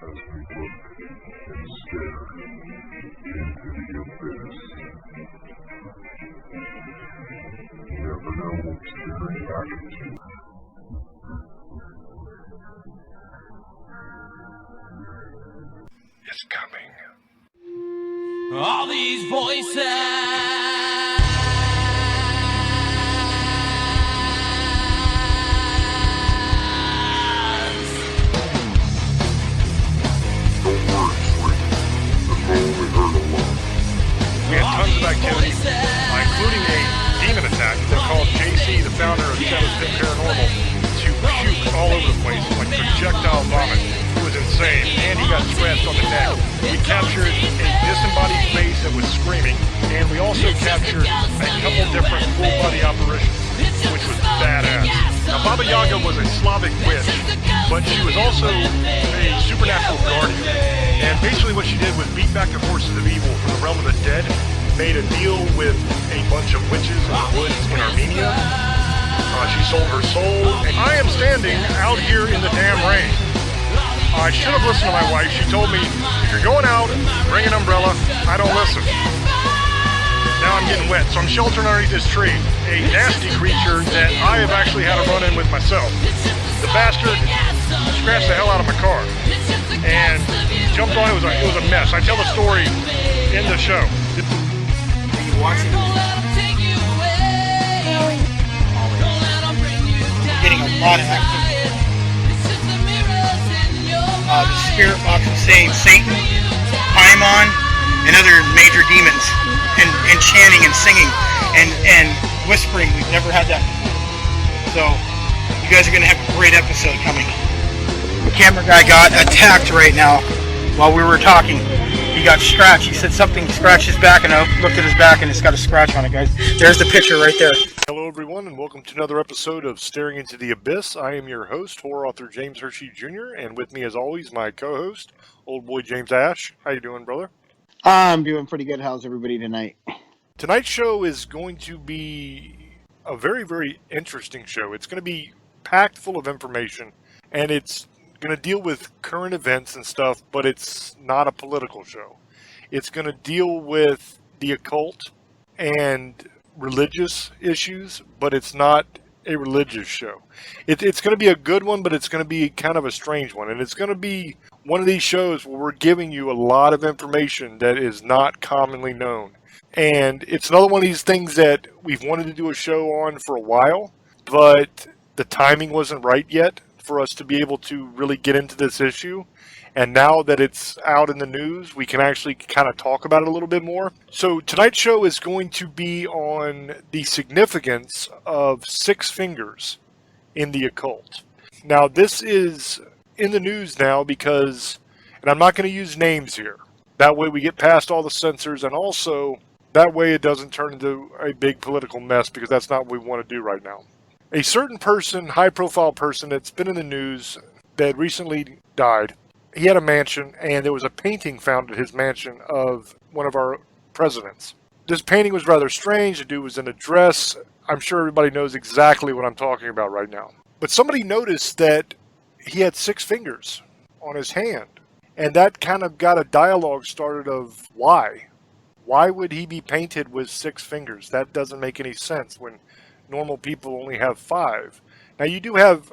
as we look and stare into the abyss. You never know what's staring back at you. It's coming. All these voices. We had tons of activity, including a demon attack that caused JC, the founder of Shadows Pit Paranormal, to puke all over the place, like projectile vomit. It was insane, and he got scratched on the neck. We captured a disembodied face that was screaming, and we also captured a couple different full-body apparitions, which was badass. Now, Baba Yaga was a Slavic witch, but she was also a supernatural guardian. And basically what she did was beat back the forces of evil from the realm of the dead, made a deal with a bunch of witches in the woods in Armenia. She sold her soul. And I am standing out here in the damn rain. I should have listened to my wife. She told me, if you're going out, bring an umbrella. I don't listen. Now I'm getting wet, so I'm sheltering underneath this tree. A nasty creature that I have actually had a run-in with myself. The bastard scratched the hell out of my car and jumped on. It was a mess. I tell the story in the show. Are you watching? Getting a lot of activity. The spirit box is saying Satan, Paimon, and other major demons, and chanting and singing and whispering. We've never had that before. So you guys are going to have a great episode coming. The camera guy got attacked right now while we were talking. He got scratched. He said something scratched his back, and I looked at his back, and it's got a scratch on it, guys. There's the picture right there. Hello, everyone, and welcome to another episode of Staring into the Abyss. I am your host, horror author James Hershey Jr., and with me, as always, my co-host, old boy James Ash. How you doing, brother? I'm doing pretty good. How's everybody tonight? Tonight's show is going to be a very, very interesting show. It's going to be packed full of information, and it's going to deal with current events and stuff, but it's not a political show. It's going to deal with the occult and religious issues, but it's not a religious show. It's going to be a good one, but it's going to be kind of a strange one, and it's going to be one of these shows where we're giving you a lot of information that is not commonly known. And it's another one of these things that we've wanted to do a show on for a while, but the timing wasn't right yet for us to be able to really get into this issue. And now that it's out in the news, we can actually kind of talk about it a little bit more. So tonight's show is going to be on the significance of 6 fingers in the occult. Now, this is in the news now because, and I'm not going to use names here. That way we get past all the censors, and also that way it doesn't turn into a big political mess, because that's not what we want to do right now. A certain person, high-profile person that's been in the news that recently died, he had a mansion, and there was a painting found at his mansion of one of our presidents. This painting was rather strange. The dude was in a dress. I'm sure everybody knows exactly what I'm talking about right now. But somebody noticed that he had 6 fingers on his hand, and that kind of got a dialogue started of why. Why would he be painted with 6 fingers? That doesn't make any sense when normal people only have 5. Now, you do have,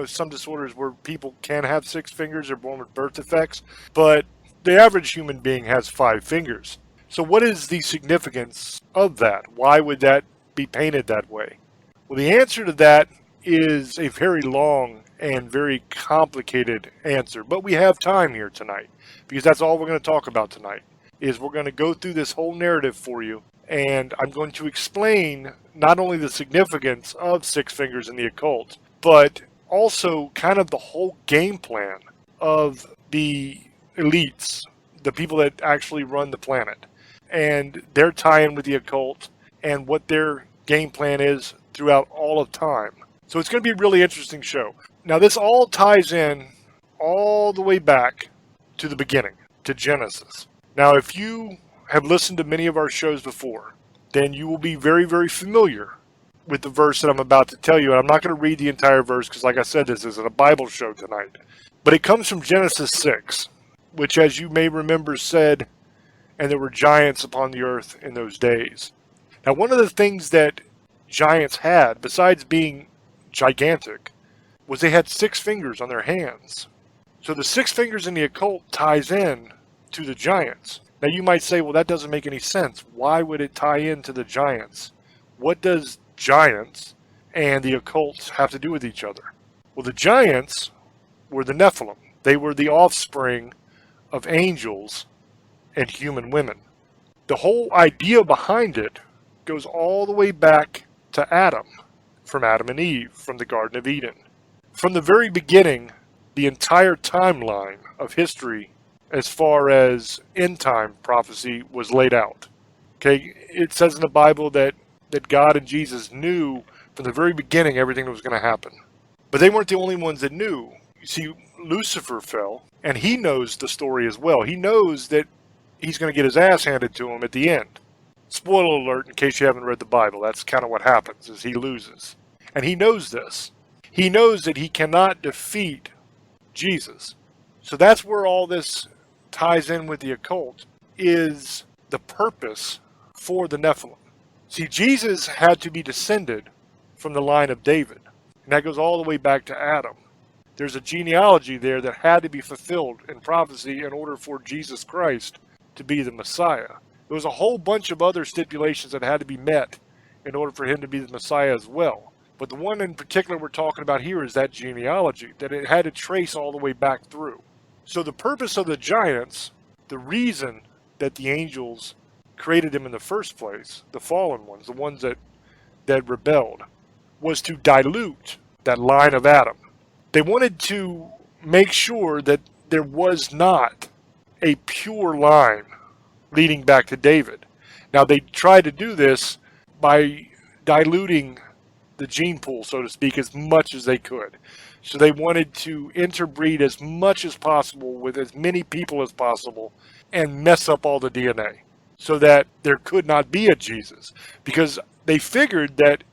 some disorders where people can have 6 fingers. They're born with birth defects, but the average human being has 5 fingers. So what is the significance of that? Why would that be painted that way? Well, the answer to that is a very long and very complicated answer, but we have time here tonight, because that's all we're going to talk about tonight, is we're going to go through this whole narrative for you, and I'm going to explain not only the significance of 6 fingers in the occult, but also kind of the whole game plan of the elites, the people that actually run the planet, and their tie-in with the occult, and what their game plan is throughout all of time. So it's going to be a really interesting show. Now, this all ties in all the way back to the beginning, to Genesis. Now, if you have listened to many of our shows before, then you will be very, very familiar with the verse that I'm about to tell you. And I'm not going to read the entire verse because, like I said, this isn't a Bible show tonight. But it comes from Genesis 6, which, as you may remember, said, "And there were giants upon the earth in those days." Now, one of the things that giants had, besides being gigantic, was they had 6 fingers on their hands. So the 6 fingers in the occult ties in to the giants. Now you might say, well, that doesn't make any sense. Why would it tie into the giants? What does giants and the occult have to do with each other? Well, the giants were the Nephilim. They were the offspring of angels and human women. The whole idea behind it goes all the way back to Adam, from Adam and Eve, from the Garden of Eden. From the very beginning, the entire timeline of history as far as end time prophecy was laid out. Okay, it says in the Bible that God and Jesus knew from the very beginning everything that was going to happen. But they weren't the only ones that knew. You see, Lucifer fell, and he knows the story as well. He knows that he's going to get his ass handed to him at the end. Spoiler alert, in case you haven't read the Bible, that's kind of what happens, is he loses. And he knows this. He knows that he cannot defeat Jesus. So that's where all this ties in with the occult, is the purpose for the Nephilim. See, Jesus had to be descended from the line of David, and that goes all the way back to Adam. There's a genealogy there that had to be fulfilled in prophecy in order for Jesus Christ to be the Messiah. There was a whole bunch of other stipulations that had to be met in order for him to be the Messiah as well. But the one in particular we're talking about here is that genealogy, that it had to trace all the way back through. So the purpose of the giants, the reason that the angels created them in the first place, the fallen ones, the ones that rebelled, was to dilute that line of Adam. They wanted to make sure that there was not a pure line leading back to David. Now, they tried to do this by diluting the gene pool, so to speak, as much as they could. So they wanted to interbreed as much as possible with as many people as possible and mess up all the DNA so that there could not be a Jesus. Because they figured that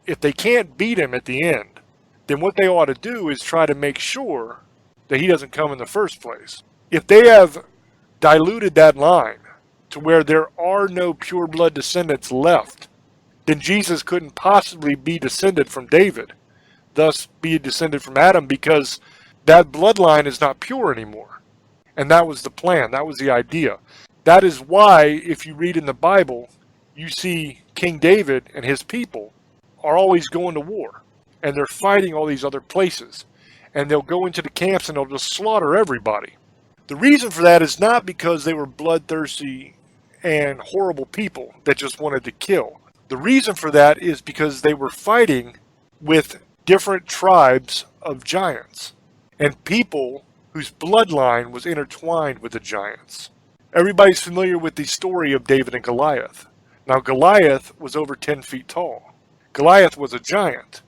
if they can't beat him at the end, then what they ought to do is try to make sure that he doesn't come in the first place. If they have diluted that line to where there are no pure blood descendants left, then Jesus couldn't possibly be descended from David, thus be descended from Adam, because that bloodline is not pure anymore. And that was the plan. That was the idea. That is why, if you read in the Bible, you see King David and his people are always going to war. And they're fighting all these other places. And they'll go into the camps and they'll just slaughter everybody. The reason for that is not because they were bloodthirsty and horrible people that just wanted to kill. The reason for that is because they were fighting with different tribes of giants and people whose bloodline was intertwined with the giants. Everybody's familiar with the story of David and Goliath. Now, Goliath was over 10 feet tall. Goliath was a giant.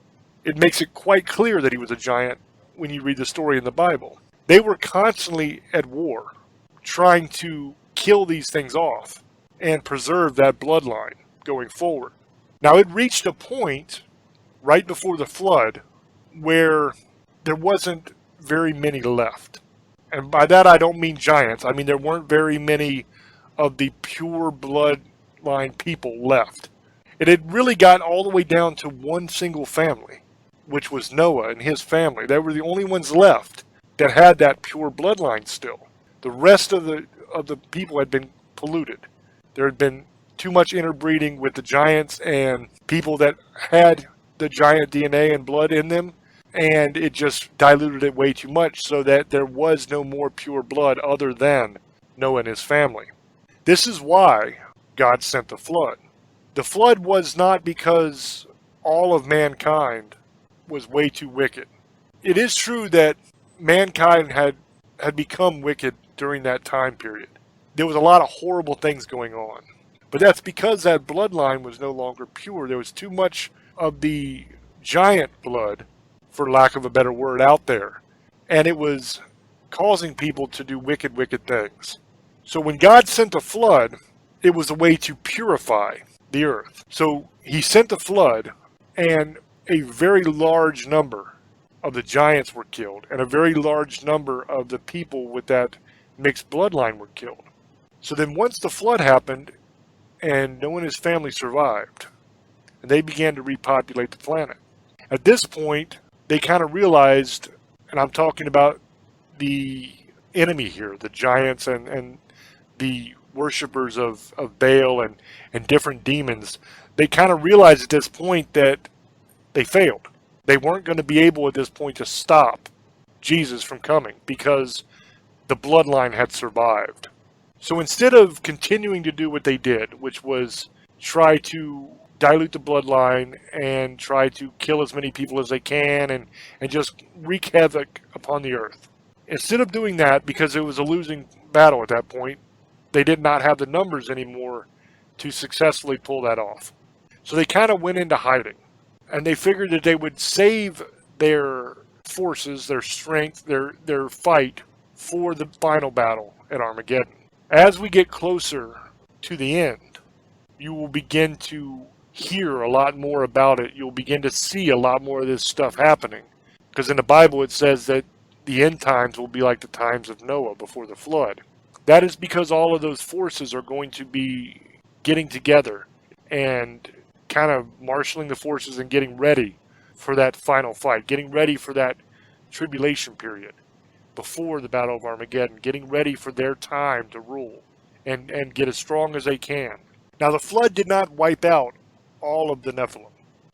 It makes it quite clear that he was a giant when you read the story in the Bible. They were constantly at war, trying to kill these things off and preserve that bloodline going forward. Now, it reached a point right before the flood where there wasn't very many left. And by that, I don't mean giants. I mean, there weren't very many of the pure bloodline people left. It had really got all the way down to one single family, which was Noah and his family. They were the only ones left that had that pure bloodline still. The rest of the people had been polluted. There had been too much interbreeding with the giants and people that had the giant DNA and blood in them, and it just diluted it way too much so that there was no more pure blood other than Noah and his family. This is why God sent the flood. The flood was not because all of mankind was way too wicked. It is true that mankind had become wicked during that time period. There was a lot of horrible things going on. But that's because that bloodline was no longer pure. There was too much of the giant blood, for lack of a better word, out there. And it was causing people to do wicked, wicked things. So when God sent the flood, it was a way to purify the earth. So he sent the flood, and a very large number of the giants were killed, and a very large number of the people with that mixed bloodline were killed. So then once the flood happened, and Noah and his family survived, and they began to repopulate the planet. At this point, they kind of realized, and I'm talking about the enemy here, the giants and the worshippers of Baal and different demons, they kind of realized at this point that they failed. They weren't going to be able at this point to stop Jesus from coming because the bloodline had survived. So instead of continuing to do what they did, which was try to dilute the bloodline and try to kill as many people as they can and just wreak havoc upon the earth, instead of doing that, because it was a losing battle at that point, they did not have the numbers anymore to successfully pull that off. So they kind of went into hiding. And they figured that they would save their forces, their strength, their fight for the final battle at Armageddon. As we get closer to the end, you will begin to hear a lot more about it. You'll begin to see a lot more of this stuff happening. Because in the Bible it says that the end times will be like the times of Noah before the flood. That is because all of those forces are going to be getting together and kind of marshaling the forces and getting ready for that final fight, getting ready for that tribulation period before the Battle of Armageddon, getting ready for their time to rule and get as strong as they can. Now, the flood did not wipe out all of the Nephilim.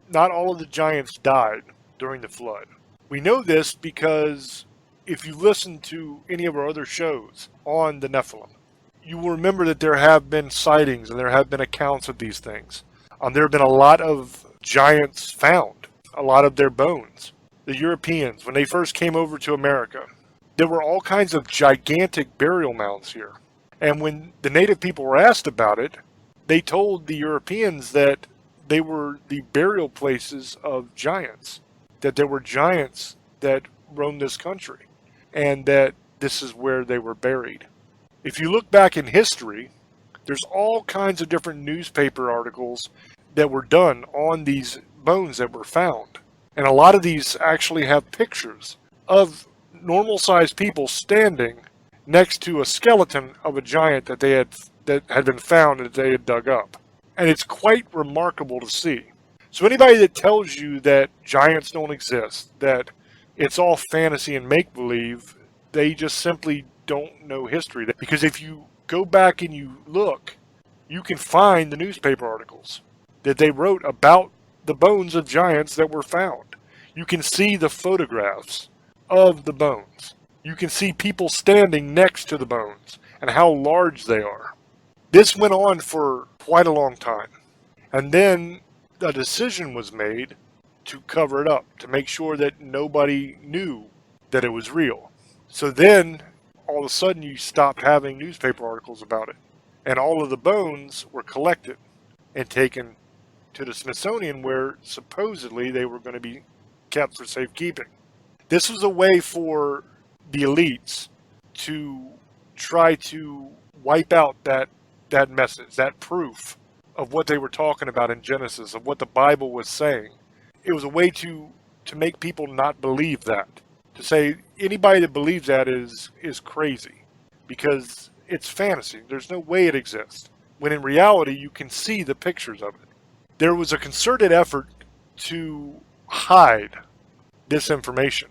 Not all of the giants died during the flood. We know this because if you listen to any of our other shows on the Nephilim, you will remember that there have been sightings and there have been accounts of these things. There have been a lot of giants found, a lot of their bones. The Europeans, when they first came over to America, there were all kinds of gigantic burial mounds here. And when the native people were asked about it, they told the Europeans that they were the burial places of giants, that there were giants that roamed this country, and that this is where they were buried. If you look back in history, there's all kinds of different newspaper articles that were done on these bones that were found. And a lot of these actually have pictures of normal-sized people standing next to a skeleton of a giant that had been found and that they had dug up. And it's quite remarkable to see. So anybody that tells you that giants don't exist, that it's all fantasy and make-believe, they just simply don't know history. Because if you go back and you look, you can find the newspaper articles that they wrote about the bones of giants that were found. You can see the photographs of the bones. You can see people standing next to the bones and how large they are. This went on for quite a long time. And then a decision was made to cover it up, to make sure that nobody knew that it was real. So then, all of a sudden, you stopped having newspaper articles about it. And all of the bones were collected and taken to the Smithsonian, where supposedly they were going to be kept for safekeeping. This was a way for the elites to try to wipe out that message, that proof of what they were talking about in Genesis, of what the Bible was saying. It was a way to make people not believe that. To say anybody that believes that is crazy, because it's fantasy. There's no way it exists. When in reality, you can see the pictures of it. There was a concerted effort to hide this information.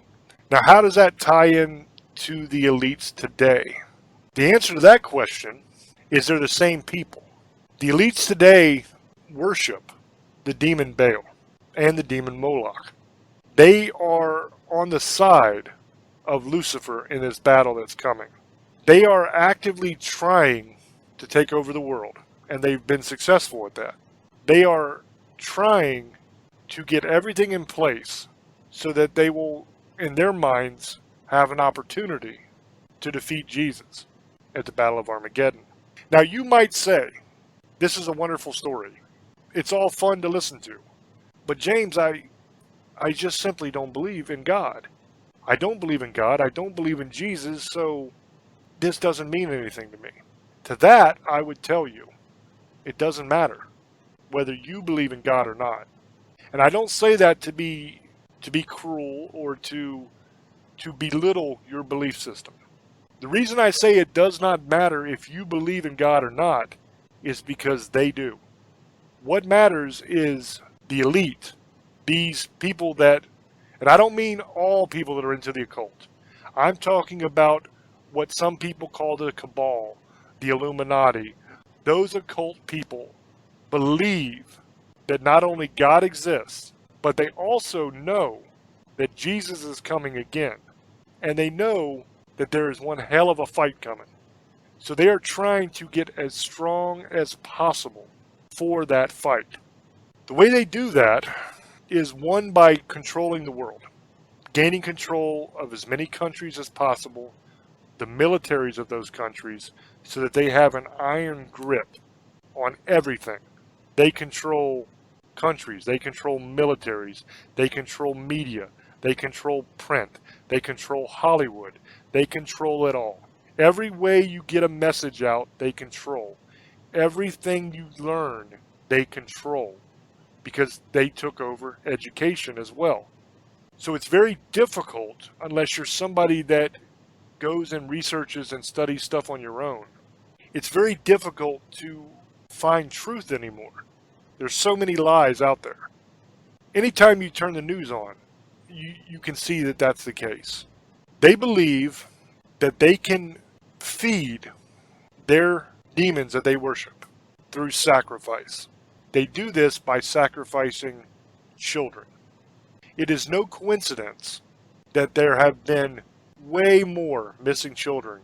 Now, how does that tie in to the elites today? The answer to that question is they're the same people. The elites today worship the demon Baal and the demon Moloch. They are on the side of Lucifer in this battle that's coming. They are actively trying to take over the world, and they've been successful at that. They are trying to get everything in place so that they will, in their minds, have an opportunity to defeat Jesus at the Battle of Armageddon. Now, you might say, this is a wonderful story. It's all fun to listen to. But James, I just simply don't believe in God. I don't believe in God. I don't believe in Jesus, so this doesn't mean anything to me. To that, I would tell you, it doesn't matter whether you believe in God or not. And I don't say that to be to be cruel, or to belittle your belief system. The reason I say it does not matter if you believe in God or not is because they do. What matters is the elite, these people that, and I don't mean all people that are into the occult. I'm talking about what some people call the cabal, the Illuminati. Those occult people believe that not only God exists, but they also know that Jesus is coming again. And they know that there is one hell of a fight coming. So they are trying to get as strong as possible for that fight. The way they do that is one, by controlling the world, gaining control of as many countries as possible, the militaries of those countries, so that they have an iron grip on everything. They control countries, they control militaries, they control media, they control print, they control Hollywood, they control it all. Every way you get a message out, they control. Everything you learn, they control, because they took over education as well. So it's very difficult, unless you're somebody that goes and researches and studies stuff on your own. It's very difficult to find truth anymore. There's so many lies out there. Anytime you turn the news on, you can see that that's the case. They believe that they can feed their demons that they worship through sacrifice. They do this by sacrificing children. It is no coincidence that there have been way more missing children.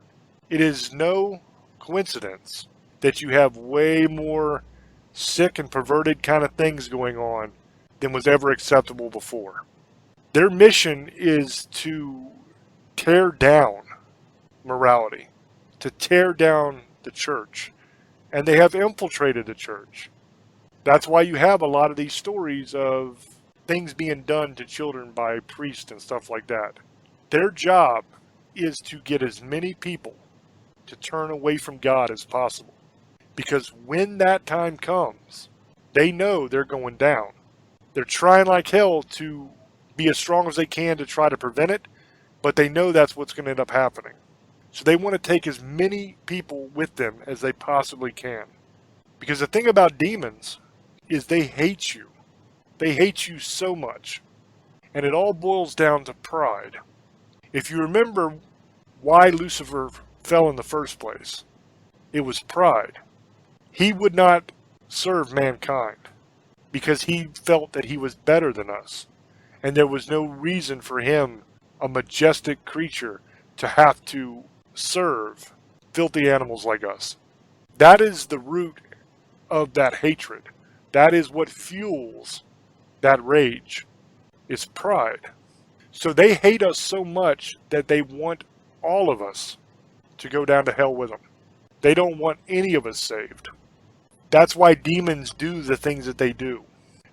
It is no coincidence that you have way more sick and perverted kind of things going on than was ever acceptable before. Their mission is to tear down morality, to tear down the church, and they have infiltrated the church. That's why you have a lot of these stories of things being done to children by priests and stuff like that. Their job is to get as many people to turn away from God as possible. Because when that time comes, they know they're going down. They're trying like hell to be as strong as they can to try to prevent it, but they know that's what's going to end up happening. So they want to take as many people with them as they possibly can. Because the thing about demons is they hate you. They hate you so much. And it all boils down to pride. If you remember why Lucifer fell in the first place, it was pride. He would not serve mankind because he felt that he was better than us. And there was no reason for him, a majestic creature, to have to serve filthy animals like us. That is the root of that hatred. That is what fuels that rage, is pride. So they hate us so much that they want all of us to go down to hell with them. They don't want any of us saved. That's why demons do the things that they do.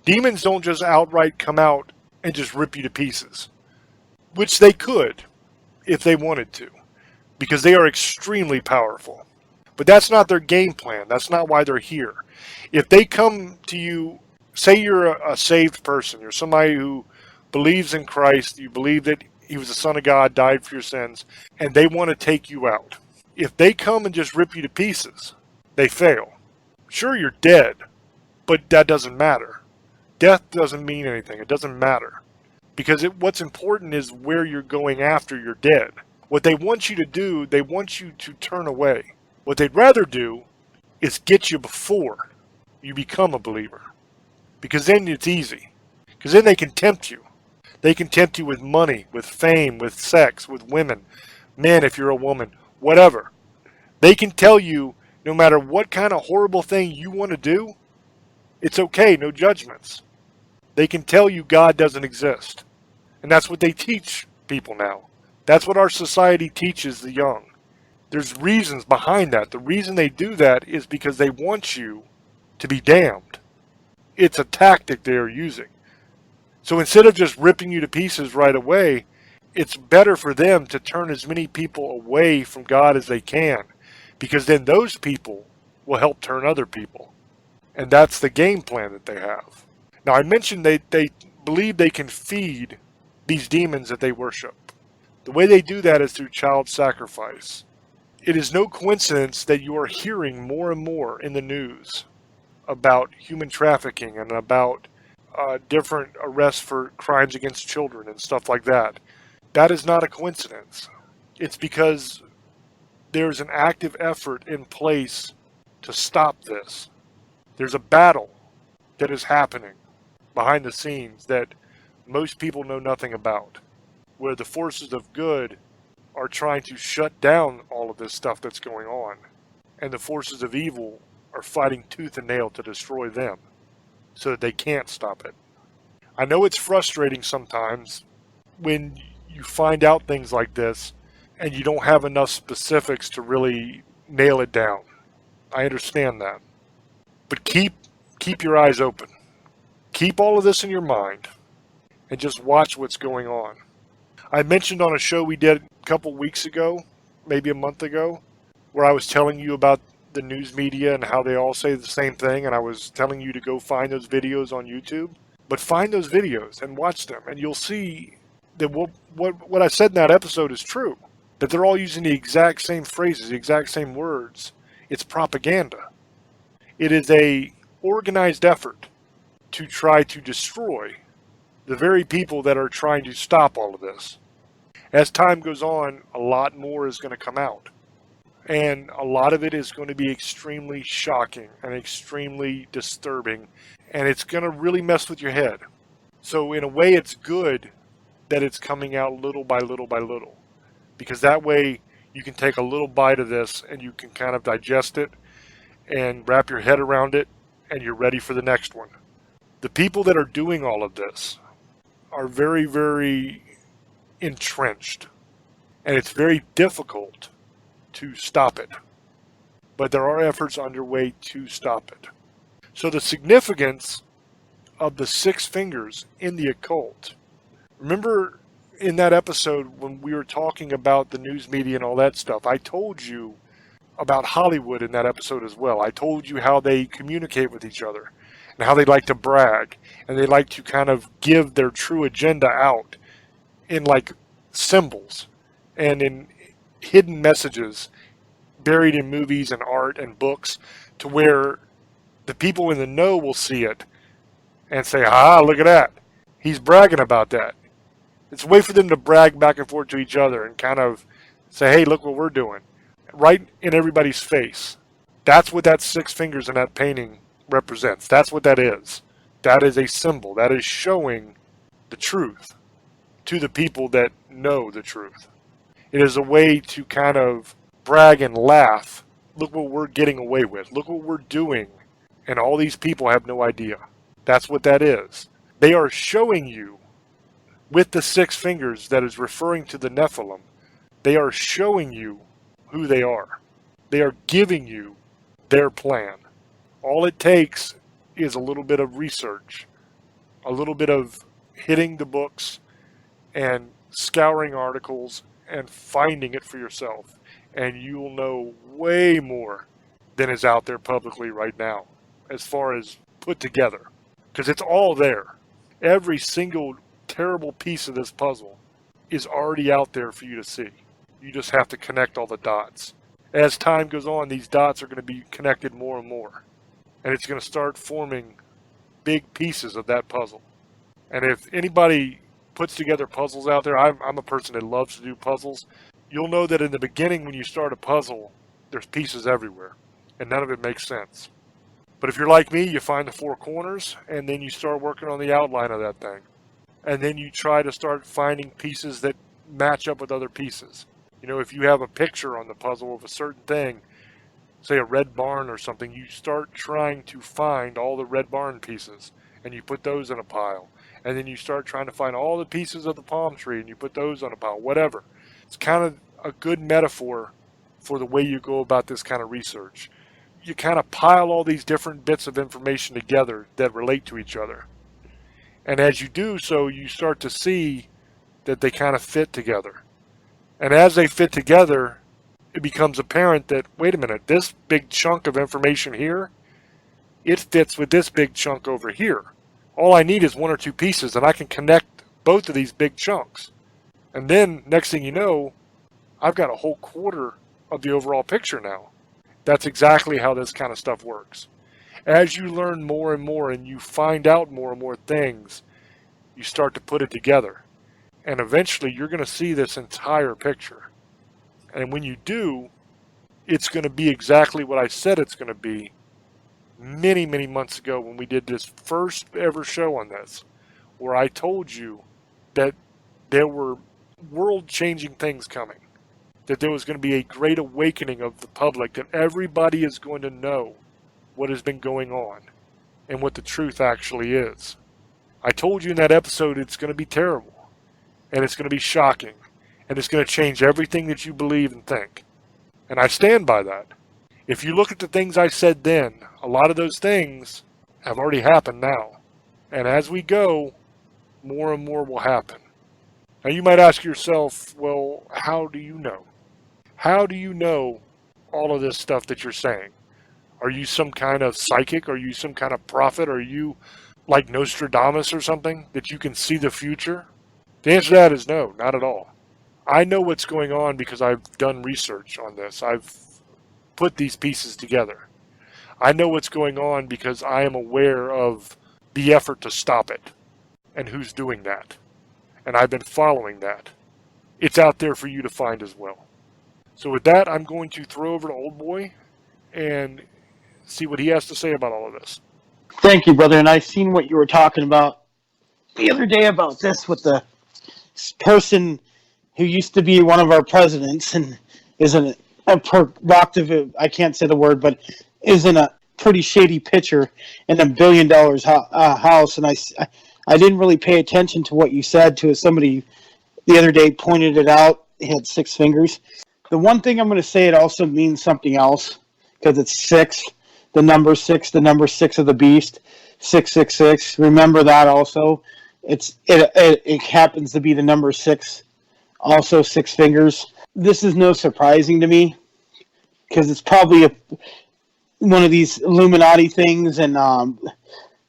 Demons don't just outright come out and just rip you to pieces, which they could if they wanted to, because they are extremely powerful. But that's not their game plan. That's not why they're here. If they come to you, say you're a saved person, you're somebody who believes in Christ, you believe that he was the Son of God, died for your sins, and they want to take you out. If they come and just rip you to pieces, they fail. Sure, you're dead, but that doesn't matter. Death doesn't mean anything. It doesn't matter. Because what's important is where you're going after you're dead. What they want you to do, they want you to turn away. What they'd rather do is get you before you become a believer. Because then it's easy. Because then they can tempt you. They can tempt you with money, with fame, with sex, with women, men if you're a woman, whatever. They can tell you, no matter what kind of horrible thing you want to do, it's okay, no judgments. They can tell you God doesn't exist. And that's what they teach people now. That's what our society teaches the young. There's reasons behind that. The reason they do that is because they want you to be damned. It's a tactic they are using. So instead of just ripping you to pieces right away, it's better for them to turn as many people away from God as they can, because then those people will help turn other people. And that's the game plan that they have. Now, I mentioned they believe they can feed these demons that they worship. The way they do that is through child sacrifice. It is no coincidence that you are hearing more and more in the news about human trafficking and about different arrests for crimes against children and stuff like that. That is not a coincidence. It's because there's an active effort in place to stop this. There's a battle that is happening behind the scenes that most people know nothing about, where the forces of good are trying to shut down all of this stuff that's going on, and the forces of evil are fighting tooth and nail to destroy them so that they can't stop it. I know it's frustrating sometimes when you find out things like this and you don't have enough specifics to really nail it down. I understand that. But keep your eyes open. Keep all of this in your mind and just watch what's going on. I mentioned on a show we did a couple weeks ago, maybe a month ago, where I was telling you about the news media and how they all say the same thing, and I was telling you to go find those videos on YouTube. But find those videos and watch them, and you'll see that what I said in that episode is true. That they're all using the exact same phrases, the exact same words. It's propaganda. It is a organized effort to try to destroy the very people that are trying to stop all of this. As time goes on, a lot more is going to come out. And a lot of it is going to be extremely shocking and extremely disturbing. And it's going to really mess with your head. So in a way, it's good that it's coming out little by little by little. Because that way, you can take a little bite of this and you can kind of digest it and wrap your head around it, and you're ready for the next one. The people that are doing all of this are very, very entrenched. And it's very difficult to stop it. But there are efforts underway to stop it. So the significance of the 6 fingers in the occult. Remember in that episode when we were talking about the news media and all that stuff, I told you about Hollywood in that episode as well. I told you how they communicate with each other and how they like to brag and they like to kind of give their true agenda out in like symbols and in hidden messages buried in movies and art and books, to where the people in the know will see it and say, ah, look at that. He's bragging about that. It's a way for them to brag back and forth to each other and kind of say, hey, look what we're doing. Right in everybody's face. That's what that 6 fingers in that painting represents. That's what that is. That is a symbol. That is showing the truth to the people that know the truth. It is a way to kind of brag and laugh. Look what we're getting away with. Look what we're doing. And all these people have no idea. That's what that is. They are showing you with the 6 fingers that is referring to the Nephilim. They are showing you who they are. They are giving you their plan. All it takes is a little bit of research, a little bit of hitting the books and scouring articles and finding it for yourself. And you'll know way more than is out there publicly right now as far as put together. Because it's all there. Every single terrible piece of this puzzle is already out there for you to see. You just have to connect all the dots. As time goes on, these dots are going to be connected more and more. And it's going to start forming big pieces of that puzzle. And if anybody puts together puzzles out there, I'm a person that loves to do puzzles. You'll know that in the beginning when you start a puzzle, there's pieces everywhere. And none of it makes sense. But if you're like me, you find the 4 corners, and then you start working on the outline of that thing. And then you try to start finding pieces that match up with other pieces. You know, if you have a picture on the puzzle of a certain thing, say a red barn or something, you start trying to find all the red barn pieces, and you put those in a pile. And then you start trying to find all the pieces of the palm tree, and you put those on a pile, whatever. It's kind of a good metaphor for the way you go about this kind of research. You kind of pile all these different bits of information together that relate to each other. And as you do so, you start to see that they kind of fit together. And as they fit together, it becomes apparent that, wait a minute, this big chunk of information here, it fits with this big chunk over here. All I need is 1 or 2 pieces, and I can connect both of these big chunks. And then, next thing you know, I've got a whole quarter of the overall picture now. That's exactly how this kind of stuff works. As you learn more and more and you find out more and more things, you start to put it together. And eventually you're going to see this entire picture. And when you do, it's going to be exactly what I said it's going to be many, many months ago when we did this first ever show on this, where I told you that there were world-changing things coming, that there was going to be a great awakening of the public, that everybody is going to know what has been going on and what the truth actually is. I told you in that episode it's going to be terrible, and it's going to be shocking, and it's going to change everything that you believe and think. And I stand by that. If you look at the things I said then, a lot of those things have already happened now. And as we go, more and more will happen. Now you might ask yourself, well, how do you know? How do you know all of this stuff that you're saying? Are you some kind of psychic? Are you some kind of prophet? Are you like Nostradamus or something, that you can see the future? The answer to that is no, not at all. I know what's going on because I've done research on this. I've put these pieces together. I know what's going on because I am aware of the effort to stop it and who's doing that. And I've been following that. It's out there for you to find as well. So with that, I'm going to throw over to Old Boy and see what he has to say about all of this. Thank you, brother. And I seen what you were talking about the other day about this with the person who used to be one of our presidents and is a provocative, I can't say the word, but is in a pretty shady picture in $1 billion house. And I didn't really pay attention to what you said to somebody the other day pointed it out. He had 6 fingers. The one thing I'm going to say, it also means something else because it's 6, the number 6 of the beast, 666. Remember that also. It happens to be the number 6, also 6 fingers. This is no surprising to me because it's probably one of these Illuminati things. And,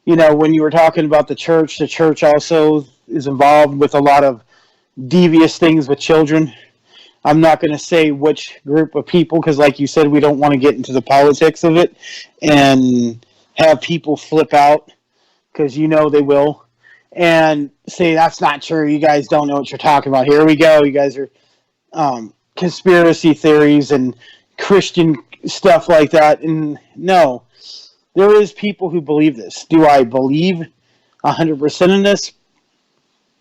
when you were talking about the church also is involved with a lot of devious things with children. I'm not going to say which group of people because, like you said, we don't want to get into the politics of it and have people flip out because they will and say that's not true. You guys don't know what you're talking about. Here we go. You guys are conspiracy theories and Christian stuff like that. And no, there is people who believe this. Do I believe 100% in this?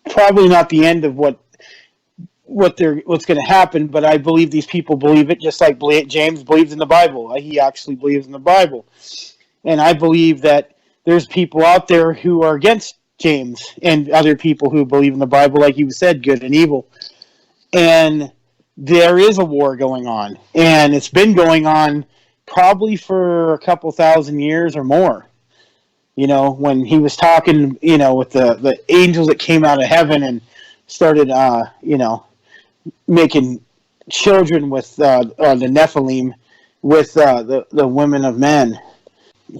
Probably not the end of what's going to happen, but I believe these people believe it just like James believes in the Bible. He actually believes in the Bible. And I believe that there's people out there who are against James and other people who believe in the Bible, like you said, good and evil. And there is a war going on. And it's been going on probably for a couple thousand years or more. When he was talking, with the angels that came out of heaven and started, making children with the Nephilim with the women of men.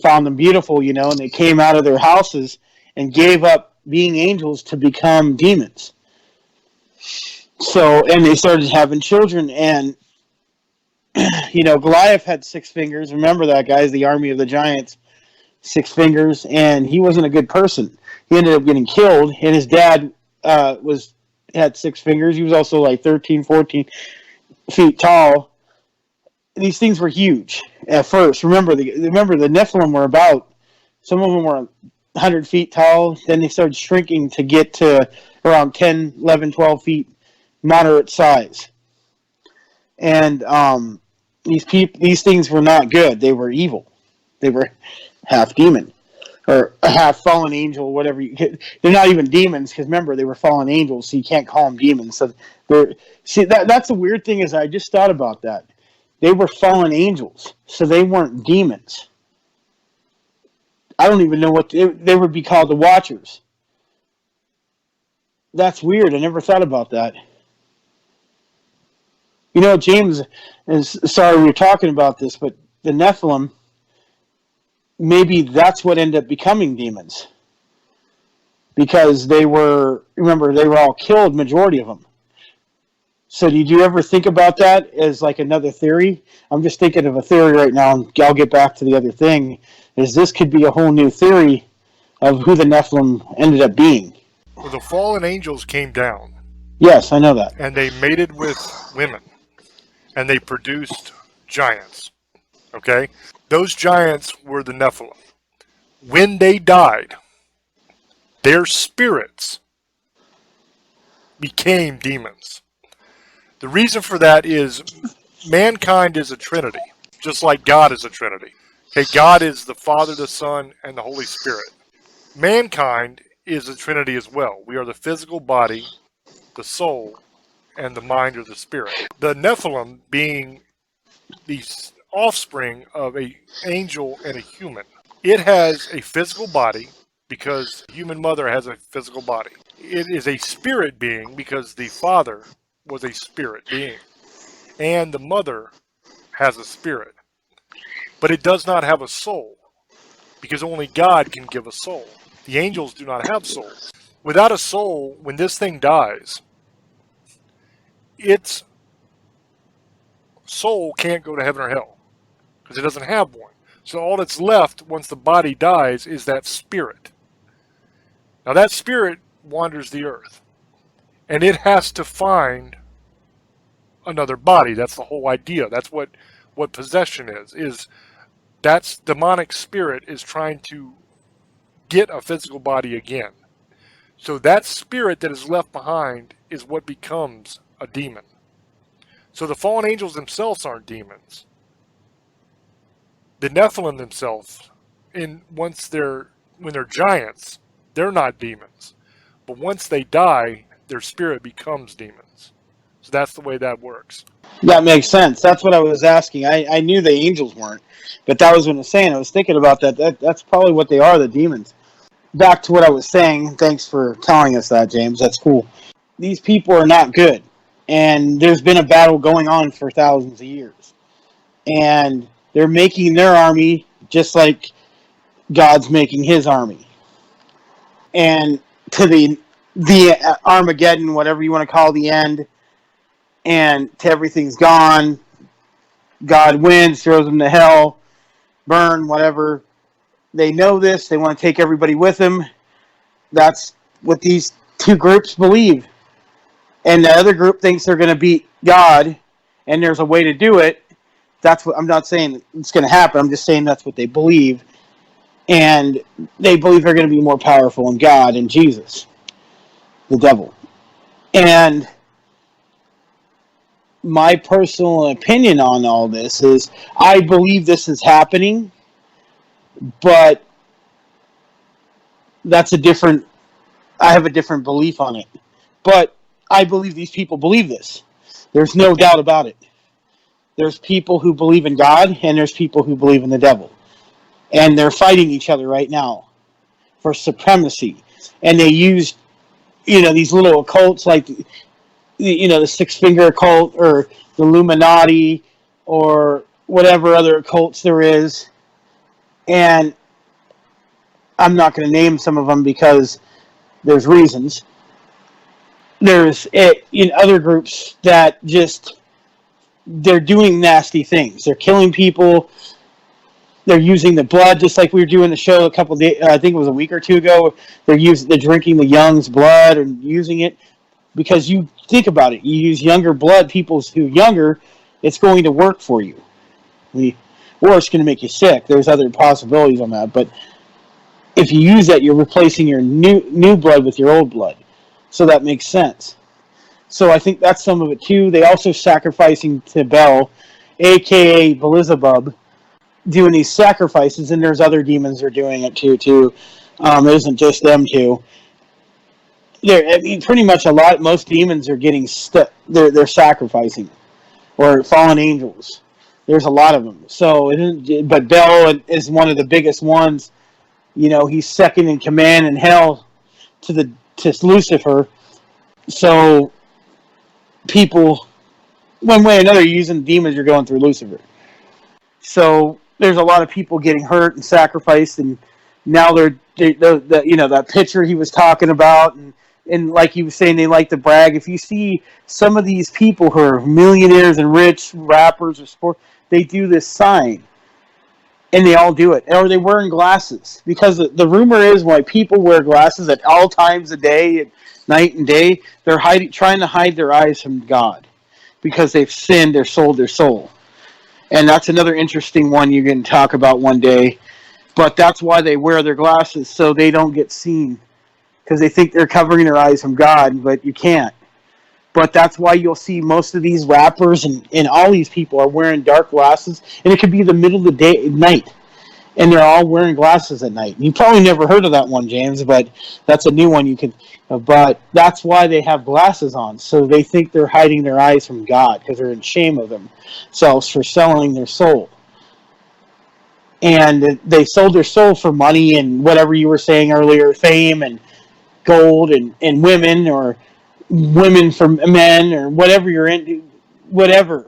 Found them beautiful, and they came out of their houses and gave up being angels to become demons. So, and they started having children, and, Goliath had 6 fingers. Remember that, guys, the army of the giants, 6 fingers, and he wasn't a good person. He ended up getting killed, and his dad had 6 fingers. He was also like 13, 14 feet tall. These things were huge at first. Remember the Nephilim were some of them were 100 feet tall. Then they started shrinking to get to around 10, 11, 12 feet, moderate size. And these things were not good. They were evil. They were half demon. Or a half fallen angel, whatever. They're not even demons because remember they were fallen angels, so you can't call them demons. So that's the weird thing is I just thought about that. They were fallen angels, so they weren't demons. I don't even know what they would be called, the Watchers. That's weird. I never thought about that. James is sorry we were talking about this, but the Nephilim. Maybe that's what ended up becoming demons. because they were all killed, majority of them. So did you ever think about that as like another theory? I'm just thinking of a theory right now, and I'll get back to the other thing, is this could be a whole new theory of who the Nephilim ended up being. Well, the fallen angels came down. Yes, I know that. And they mated with women. And they produced giants. Okay? Those giants were the Nephilim. When they died, their spirits became demons. The reason for that is mankind is a trinity, just like God is a trinity. Okay, God is the Father, the Son, and the Holy Spirit. Mankind is a trinity as well. We are the physical body, the soul, and the mind or the spirit. The Nephilim being the offspring of an angel and a human. It has a physical body because the human mother has a physical body. It is a spirit being because the father was a spirit being. And the mother has a spirit. But it does not have a soul because only God can give a soul. The angels do not have souls. Without a soul, when this thing dies, its soul can't go to heaven or hell because it doesn't have one. So all that's left once the body dies is that spirit. Now that spirit wanders the earth and it has to find another body. That's the whole idea. That's what possession is that's demonic spirit is trying to get a physical body again. So that spirit that is left behind is what becomes a demon. So the fallen angels themselves aren't demons. The Nephilim themselves, when they're giants, they're not demons. But once they die, their spirit becomes demons. So that's the way that works. That makes sense. That's what I was asking. I knew the angels weren't, but that was what I was saying. I was thinking about that. That's probably what they are, the demons. Back to what I was saying. Thanks for telling us that, James. That's cool. These people are not good. And there's been a battle going on for thousands of years. And they're making their army just like God's making his army. And to the Armageddon, whatever you want to call the end, and to everything's gone, God wins, throws them to hell, burn, whatever. They know this. They want to take everybody with them. That's what these two groups believe. And the other group thinks they're going to beat God, and there's a way to do it. That's what I'm not saying it's going to happen. I'm just saying that's what they believe. And they believe they're going to be more powerful than God and Jesus, the devil. And my personal opinion on all this is I believe this is happening, but I have a different belief on it. But I believe these people believe this. There's no doubt about it. There's people who believe in God, and there's people who believe in the devil. And they're fighting each other right now for supremacy. And they use, these little occults like, the six-finger occult or the Illuminati or whatever other occults there is. And I'm not going to name some of them because there's reasons. There's other groups that they're doing nasty things. They're killing people. They're using the blood, just like we were doing the show a couple of days, I think it was a week or two ago. They're drinking the young's blood and using it. Because you think about it, you use younger blood, people who are younger, it's going to work for you. Or it's going to make you sick. There's other possibilities on that. But if you use that, you're replacing your new blood with your old blood. So that makes sense. So I think that's some of it too. They also sacrificing to Bel, a.k.a. Beelzebub, doing these sacrifices, and there's other demons that are doing it too. It isn't just them two. Pretty much most demons are getting they're sacrificing, or fallen angels. There's a lot of them. So, but Bel is one of the biggest ones. He's second in command in hell to Lucifer. So, people, one way or another, using demons, you're going through Lucifer. So, there's a lot of people getting hurt and sacrificed and Now that picture he was talking about, and like he was saying, they like to brag. If you see some of these people who are millionaires and rich rappers or sport, they do this sign, and they all do it. Or they're wearing glasses, because the rumor is why people wear glasses at all times of day, at night and day, they're trying to hide their eyes from God, because they've sinned or sold their soul. And that's another interesting one you can talk about one day. But that's why they wear their glasses, so they don't get seen, because they think they're covering their eyes from God, but you can't. But that's why you'll see most of these rappers and all these people are wearing dark glasses, and it could be the middle of the day, night, and they're all wearing glasses at night. You probably never heard of that one, James, but that's a new one you can. But that's why they have glasses on, so they think they're hiding their eyes from God, because they're in shame of themselves for selling their soul. And they sold their soul for money and whatever you were saying earlier, fame and gold and women, or women for men, or whatever you're into. Whatever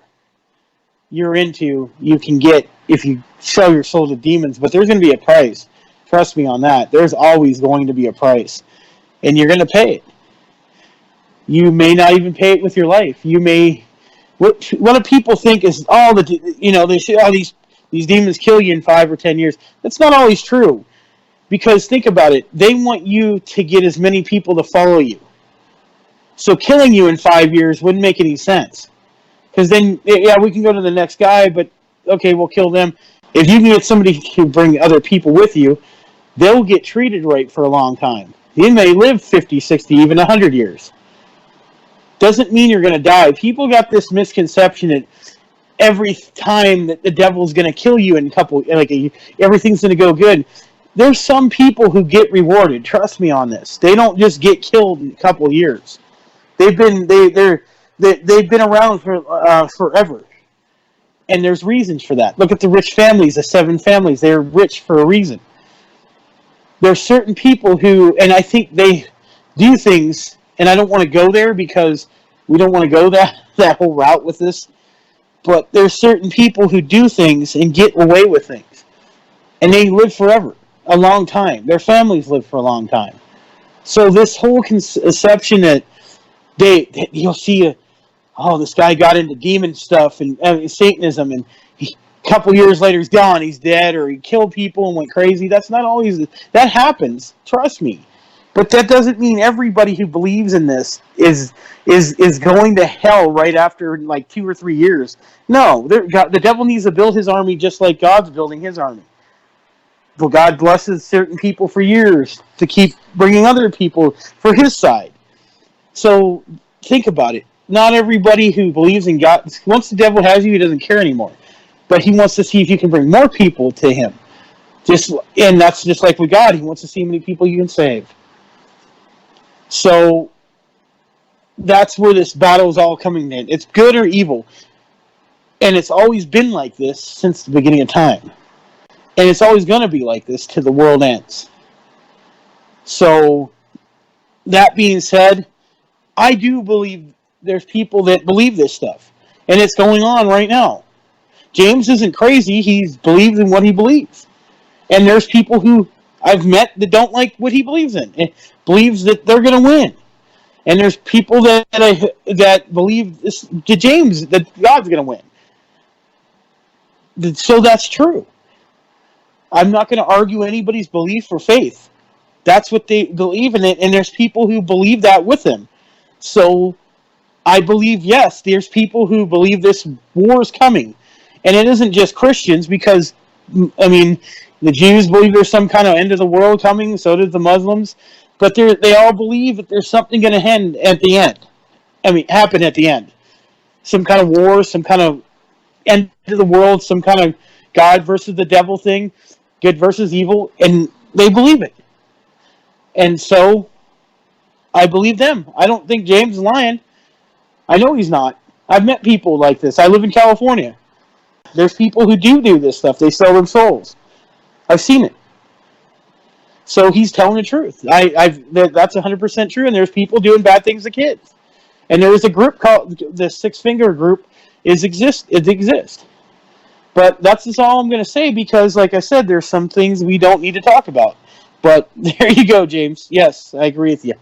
you're into, you can get if you sell your soul to demons. But there's going to be a price. Trust me on that. There's always going to be a price, and you're going to pay it. You may not even pay it with your life. You may. What do people think is they say these demons kill you in 5 or 10 years. That's not always true. Because think about it. They want you to get as many people to follow you. So killing you in 5 years wouldn't make any sense. Because then, yeah, we can go to the next guy, but okay, we'll kill them. If you can get somebody to bring other people with you, they'll get treated right for a long time. They may live 50, 60, even 100 years. Doesn't mean you're going to die. People got this misconception that every time that the devil's going to kill you in everything's going to go good. There's some people who get rewarded. Trust me on this. They don't just get killed in a couple of years. They've been around for forever, and there's reasons for that. Look at the rich families, the 7 families. They're rich for a reason. There's certain people who, and I think they do things, and I don't want to go there because we don't want to go that whole route with this. But there's certain people who do things and get away with things. And they live forever, a long time. Their families live for a long time. So this whole conception that you'll see, this guy got into demon stuff and Satanism, and a couple years later he's gone, he's dead, or he killed people and went crazy. That's not always, that happens, trust me. But that doesn't mean everybody who believes in this is going to hell right after like 2 or 3 years. No, the devil needs to build his army just like God's building his army. Well, God blesses certain people for years to keep bringing other people for his side. So think about it. Not everybody who believes in God, once the devil has you, he doesn't care anymore. But he wants to see if you can bring more people to him. And that's just like with God. He wants to see how many people you can save. So that's where this battle is all coming in. It's good or evil. And it's always been like this since the beginning of time. And it's always going to be like this till the world ends. So, that being said, I do believe there's people that believe this stuff. And it's going on right now. James isn't crazy. He believes in what he believes. And there's people who I've met that don't like what he believes in. And believes that they're going to win. And there's people that believe James, that God's going to win. So that's true. I'm not going to argue anybody's belief or faith. That's what they believe in it, and there's people who believe that with them. So I believe, yes, there's people who believe this war is coming. And it isn't just Christians, because, the Jews believe there's some kind of end of the world coming, so does the Muslims. But they all believe that there's something going to happen at the end. Some kind of war, some kind of end of the world, some kind of God versus the devil thing, good versus evil, and they believe it. And so, I believe them. I don't think James is lying. I know he's not. I've met people like this. I live in California. There's people who do this stuff. They sell their souls. I've seen it. So he's telling the truth. That's 100% true, and there's people doing bad things to kids. And there is a group called the Six Finger Group. It exists. But that's just all I'm going to say because, like I said, there's some things we don't need to talk about. But there you go, James. Yes, I agree with you.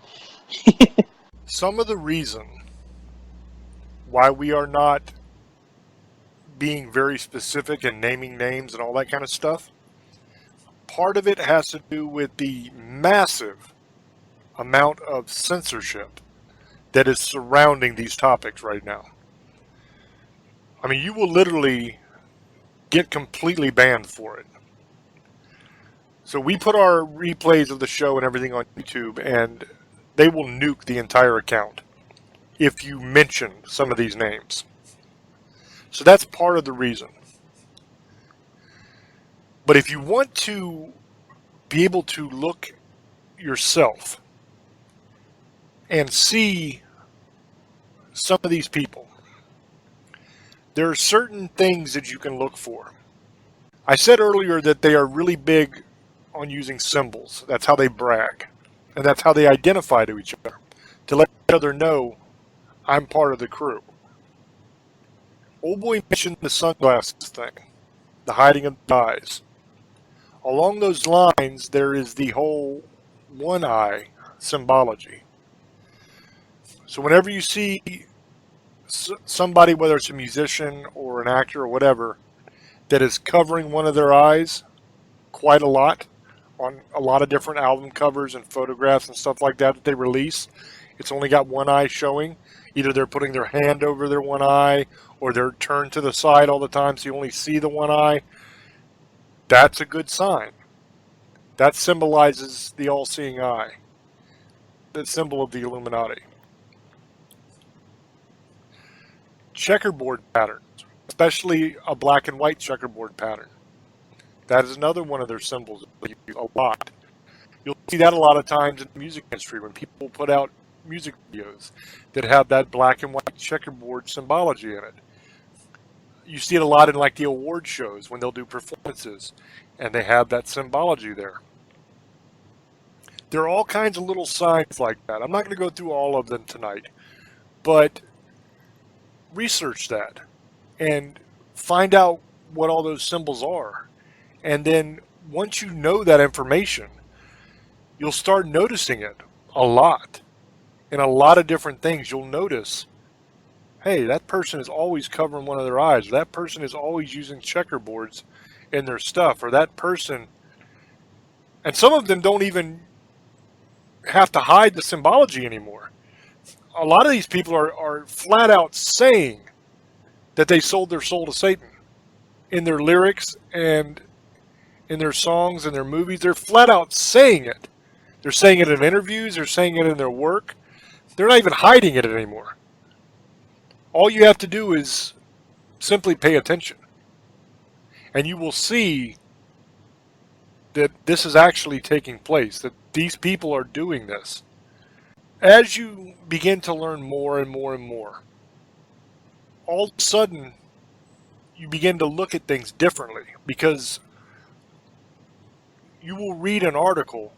Some of the reason why we are not being very specific and naming names and all that kind of stuff, part of it has to do with the massive amount of censorship that is surrounding these topics right now. I mean, you will literally get completely banned for it. So we put our replays of the show and everything on YouTube, and they will nuke the entire account if you mention some of these names. So that's part of the reason. But if you want to be able to look yourself and see some of these people, there are certain things that you can look for. I said earlier that they are really big on using symbols. That's how they brag. And that's how they identify to each other. To let each other know, I'm part of the crew. Old boy mentioned the sunglasses thing. The hiding of the eyes. Along those lines, there is the whole one eye symbology. So whenever you see somebody, whether it's a musician or an actor or whatever, that is covering one of their eyes quite a lot on a lot of different album covers and photographs and stuff like that they release, it's only got one eye showing. Either they're putting their hand over their one eye or they're turned to the side all the time so you only see the one eye. That's a good sign. That symbolizes the all-seeing eye. The symbol of the Illuminati. Checkerboard patterns, especially a black and white checkerboard pattern. That is another one of their symbols that they use a lot. You'll see that a lot of times in the music industry when people put out music videos that have that black and white checkerboard symbology in it. You see it a lot in like the award shows when they'll do performances and they have that symbology there. There are all kinds of little signs like that. I'm not going to go through all of them tonight, but research that and find out what all those symbols are. And then once you know that information, you'll start noticing it a lot. In a lot of different things, you'll notice, hey, that person is always covering one of their eyes. Or that person is always using checkerboards in their stuff. Or that person, and some of them don't even have to hide the symbology anymore. A lot of these people are flat out saying that they sold their soul to Satan in their lyrics and in their songs and their movies. They're flat out saying it. They're saying it in interviews. They're saying it in their work. They're not even hiding it anymore. All you have to do is simply pay attention. And you will see that this is actually taking place, that these people are doing this. As you begin to learn more and more and more, all of a sudden you begin to look at things differently because you will read an article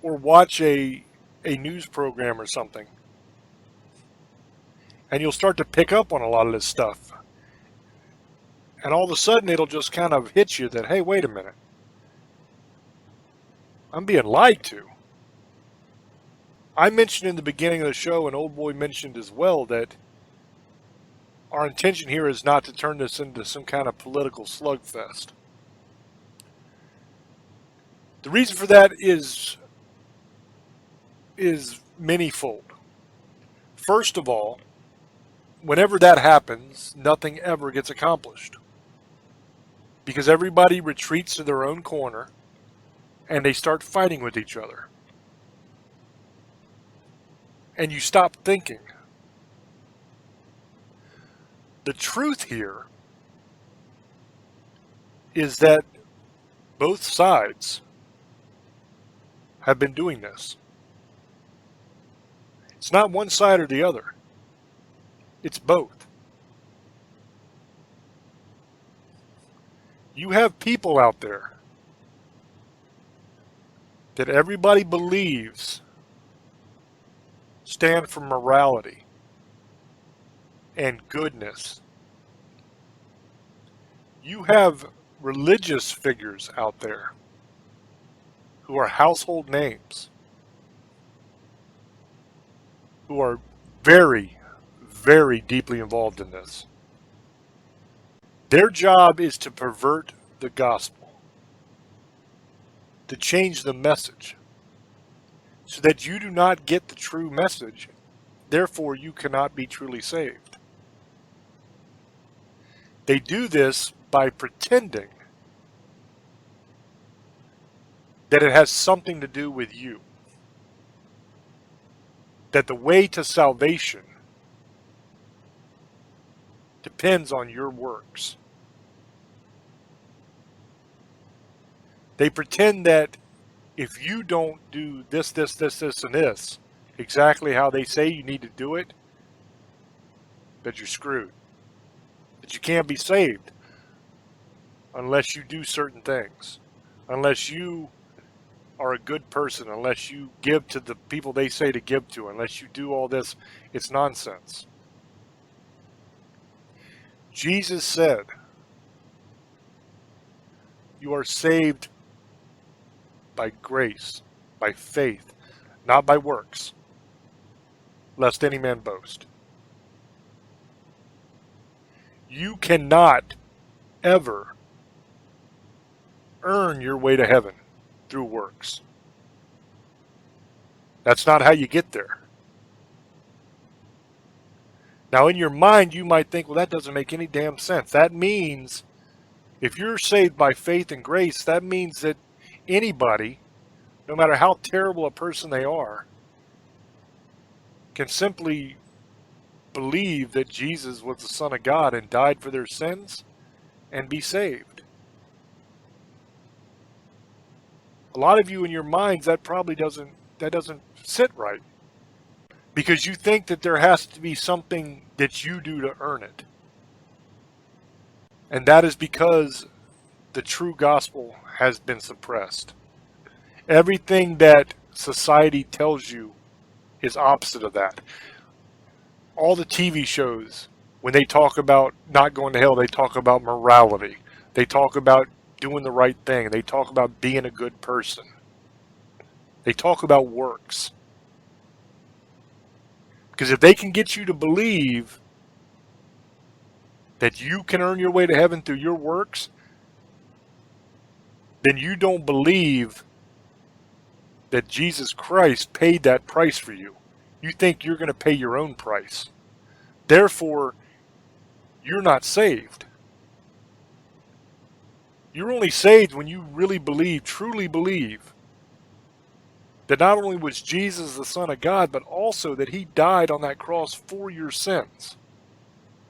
or watch a news program or something, and you'll start to pick up on a lot of this stuff. And all of a sudden it'll just kind of hit you that, hey, wait a minute. I'm being lied to. I mentioned in the beginning of the show, and Old Boy mentioned as well, that our intention here is not to turn this into some kind of political slugfest. The reason for that is manyfold. First of all, whenever that happens, nothing ever gets accomplished. Because everybody retreats to their own corner and they start fighting with each other. And you stop thinking. The truth here is that both sides have been doing this. It's not one side or the other. It's both. You have people out there that everybody believes stand for morality and goodness. You have religious figures out there who are household names, who are very, very deeply involved in this. Their job is to pervert the gospel, to change the message, so that you do not get the true message. Therefore, you cannot be truly saved. They do this by pretending that it has something to do with you. That the way to salvation depends on your works. They pretend that if you don't do this, and this, exactly how they say you need to do it, that you're screwed. That you can't be saved unless you do certain things. Unless you are a good person, unless you give to the people they say to give to, unless you do all this. It's nonsense. Jesus said, you are saved by grace, by faith, not by works, lest any man boast. You cannot ever earn your way to heaven through works. That's not how you get there. Now, in your mind, you might think, well, that doesn't make any damn sense. That means, if you're saved by faith and grace, that means that anybody, no matter how terrible a person they are, can simply believe that Jesus was the Son of God and died for their sins and be saved. A lot of you in your minds, that probably doesn't sit right. Because you think that there has to be something that you do to earn it. And that is because the true gospel has been suppressed. Everything that society tells you is opposite of that. All the TV shows, when they talk about not going to hell, they talk about morality. They talk about doing the right thing. They talk about being a good person. They talk about works. Because if they can get you to believe that you can earn your way to heaven through your works, then you don't believe that Jesus Christ paid that price for you. You think you're going to pay your own price. Therefore, you're not saved. You're only saved when you really believe, truly believe, that not only was Jesus the Son of God, but also that he died on that cross for your sins.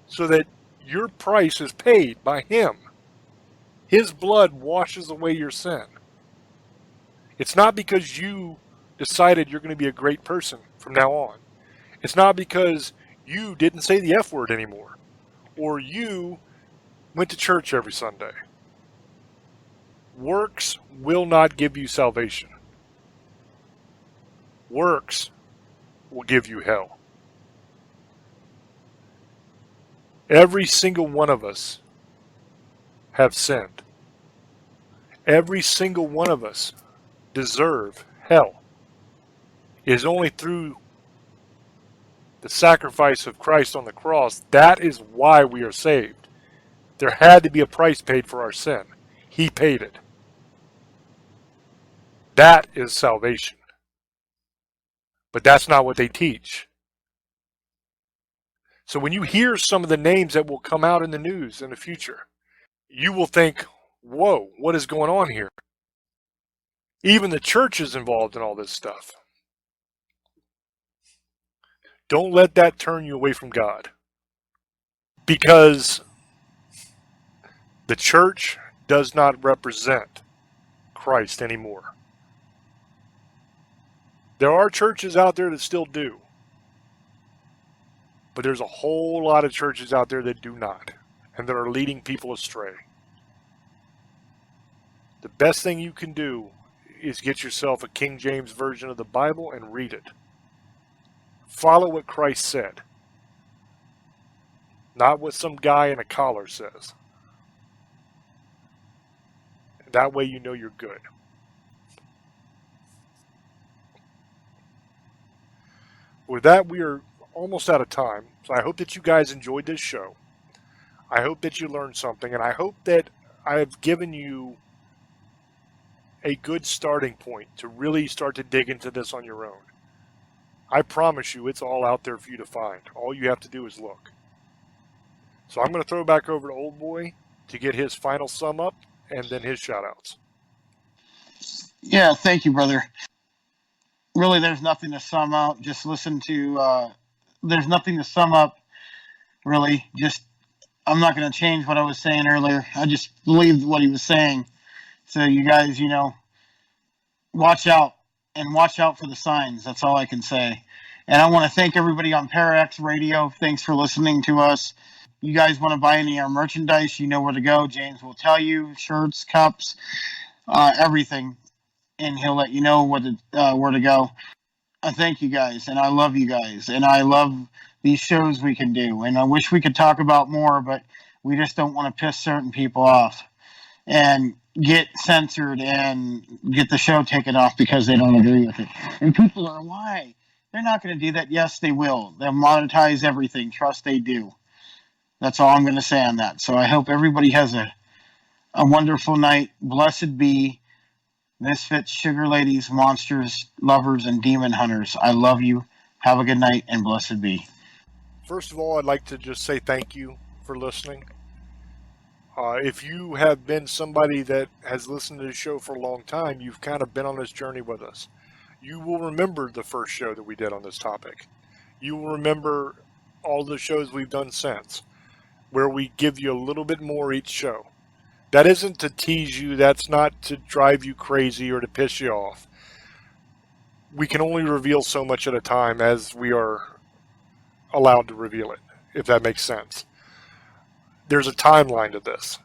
So that your price is paid by him. His blood washes away your sin. It's not because you decided you're going to be a great person from now on. It's not because you didn't say the F word anymore. Or you went to church every Sunday. Works will not give you salvation. Works will give you hell. Every single one of us have sinned. Every single one of us deserve hell. It is only through the sacrifice of Christ on the cross, that is why we are saved. There had to be a price paid for our sin. He paid it. That is salvation. But that's not what they teach. So when you hear some of the names that will come out in the news in the future, you will think, whoa, what is going on here? Even the church is involved in all this stuff. Don't let that turn you away from God. Because the church does not represent Christ anymore. There are churches out there that still do. But there's a whole lot of churches out there that do not. And that are leading people astray. The best thing you can do is get yourself a King James version of the Bible and read it. Follow what Christ said. Not what some guy in a collar says. That way you know you're good. With that, we are almost out of time. So I hope that you guys enjoyed this show. I hope that you learned something, and I hope that I have given you a good starting point to really start to dig into this on your own. I promise you, it's all out there for you to find. All you have to do is look. So I'm going to throw back over to Old Boy to get his final sum up and then his shout outs. Yeah, thank you, brother. Really, there's nothing to sum up. Just listen to, there's nothing to sum up, really. Just, I'm not going to change what I was saying earlier. I just believed what he was saying. So you guys, watch out and watch out for the signs. That's all I can say. And I want to thank everybody on Parax Radio. Thanks for listening to us. You guys want to buy any of our merchandise, you know where to go. James will tell you, shirts, cups, everything. And he'll let you know where to go. I thank you guys, and I love you guys. And I love these shows we can do. And I wish we could talk about more, but we just don't want to piss certain people off and get censored and get the show taken off because they don't agree with it. And people are, why? They're not going to do that. Yes, they will. They'll monetize everything. Trust they do. That's all I'm going to say on that. So I hope everybody has a wonderful night. Blessed be misfits, sugar ladies, monsters, lovers, and demon hunters. I love you. Have a good night, and blessed be. First of all, I'd like to just say thank you for listening. If you have been somebody that has listened to the show for a long time, you've kind of been on this journey with us. You will remember the first show that we did on this topic. You will remember all the shows we've done since, where we give you a little bit more each show. That isn't to tease you. That's not to drive you crazy or to piss you off. We can only reveal so much at a time as we are allowed to reveal it, if that makes sense. There's a timeline to this.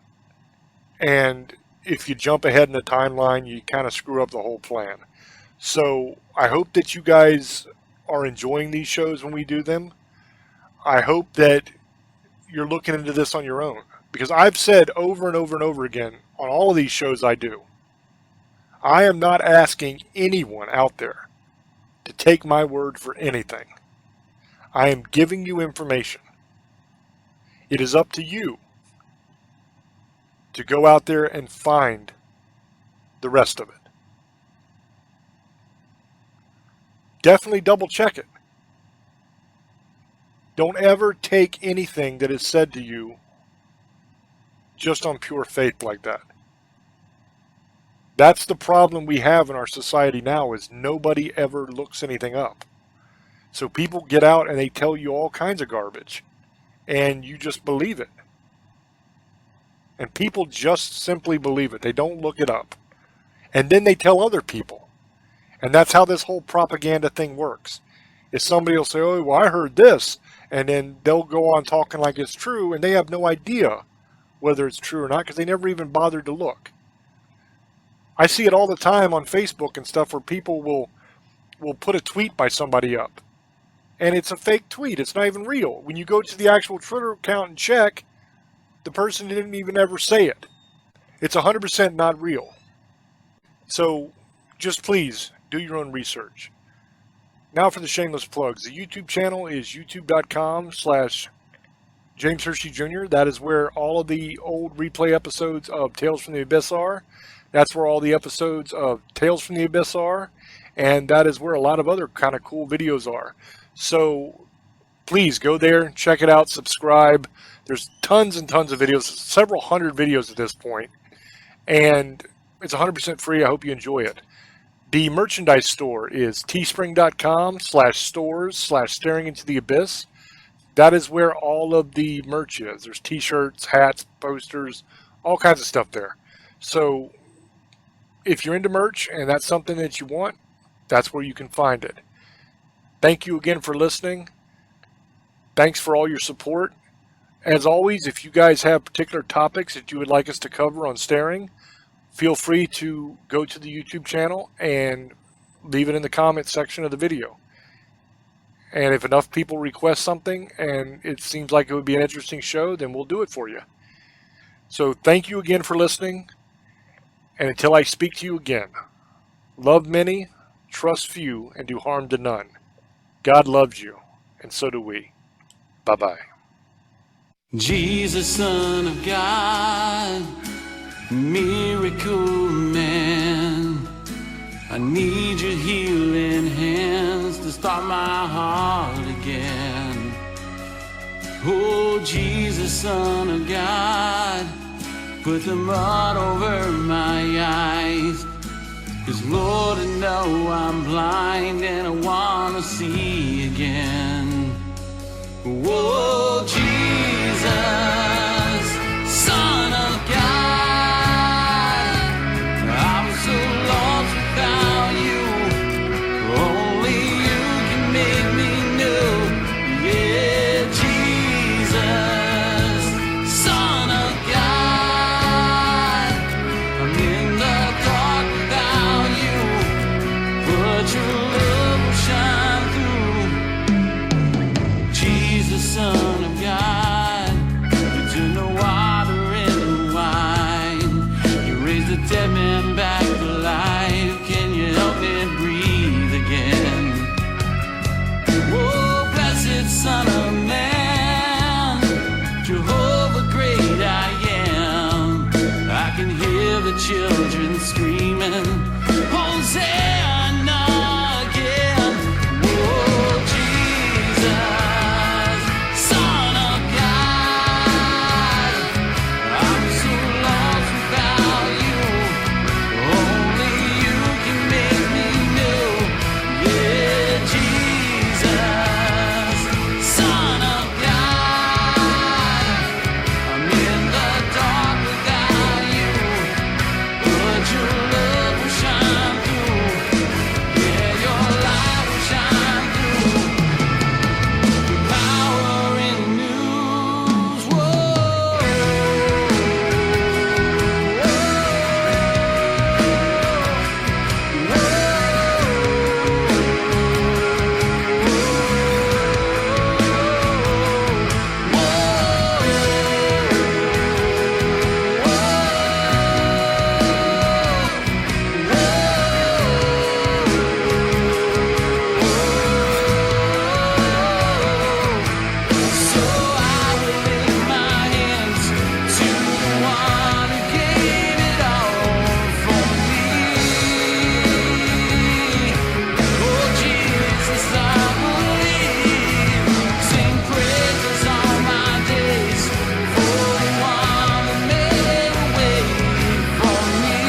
And if you jump ahead in the timeline, you kind of screw up the whole plan. So I hope that you guys are enjoying these shows when we do them. I hope that you're looking into this on your own. Because I've said over and over and over again on all of these shows I do, I am not asking anyone out there to take my word for anything. I am giving you information. It is up to you to go out there and find the rest of it. Definitely double check it. Don't ever take anything that is said to you just on pure faith like that. That's the problem we have in our society now, is nobody ever looks anything up. So people get out and they tell you all kinds of garbage, and you just believe it. And people just simply believe it. They don't look it up. And then they tell other people. And that's how this whole propaganda thing works. Is somebody will say, oh, well, I heard this. And then they'll go on talking like it's true, and they have no idea whether it's true or not, because they never even bothered to look. I see it all the time on Facebook and stuff where people will put a tweet by somebody up. And it's a fake tweet. It's not even real. When you go to the actual Twitter account and check, the person didn't even ever say it. It's 100% not real. So just please do your own research. Now for the shameless plugs. The YouTube channel is youtube.com/James Hershey Jr. That is where all of the old replay episodes of Tales from the Abyss are. That's where all the episodes of Tales from the Abyss are. And that is where a lot of other kind of cool videos are. So please go there, check it out, subscribe. There's tons and tons of videos, several hundred videos at this point. And it's 100% free. I hope you enjoy it. The merchandise store is teespring.com/stores/staring into the abyss. That is where all of the merch is. There's t-shirts, hats, posters, all kinds of stuff there. So if you're into merch and that's something that you want, that's where you can find it. Thank you again for listening. Thanks for all your support. As always, if you guys have particular topics that you would like us to cover on Staring, feel free to go to the YouTube channel and leave it in the comments section of the video. And if enough people request something and it seems like it would be an interesting show, then we'll do it for you. So thank you again for listening. And until I speak to you again, love many, trust few, and do harm to none. God loves you, and so do we. Bye-bye. Jesus, Son of God, miracle man, I need your healing hands to start my heart again. Oh, Jesus, Son of God, put the mud over my eyes, 'cause Lord, I know I'm blind and I want to see again. Oh, Jesus, Son of God, I'm so lost without you. Only you can make me new. Yeah, Jesus, Son of God, I'm in the dark without you, but your love will shine through. Jesus, Son of God, you turn the water into wine. You raise the dead man back to life. Can you help me breathe again? Oh, blessed Son of Man, Jehovah great I am. I can hear the children screaming, Hosanna again. Oh, Jesus, Son of God, I'm so lost without you. Only you can make me new. Yeah, Jesus, Son of God, I'm in the dark without you, but your love will shine through. Yeah, your light will shine through. Power in the news. So I will lift my hands to the one who gave it all for me. Oh, Jesus, I believe. Sing praises all my days for the one who made a way for me.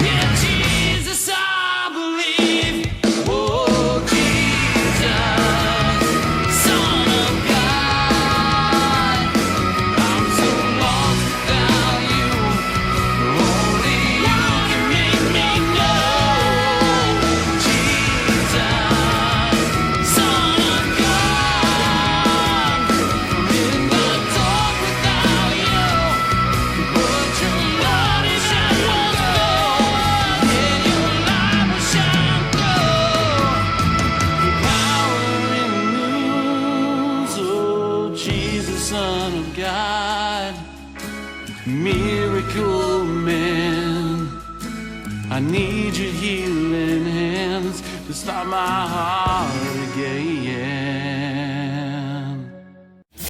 Yeah, Jesus, I believe. Oh, Jesus, Son of God, I'm so lost without you. Only you can make me know. Jesus, Son of God, I'm in the dark without you, but your light is shining through. Yeah, your light will shine through. Power in the news. Oh, Jesus, Son of God, miracle man, I need your healing hands to start my heart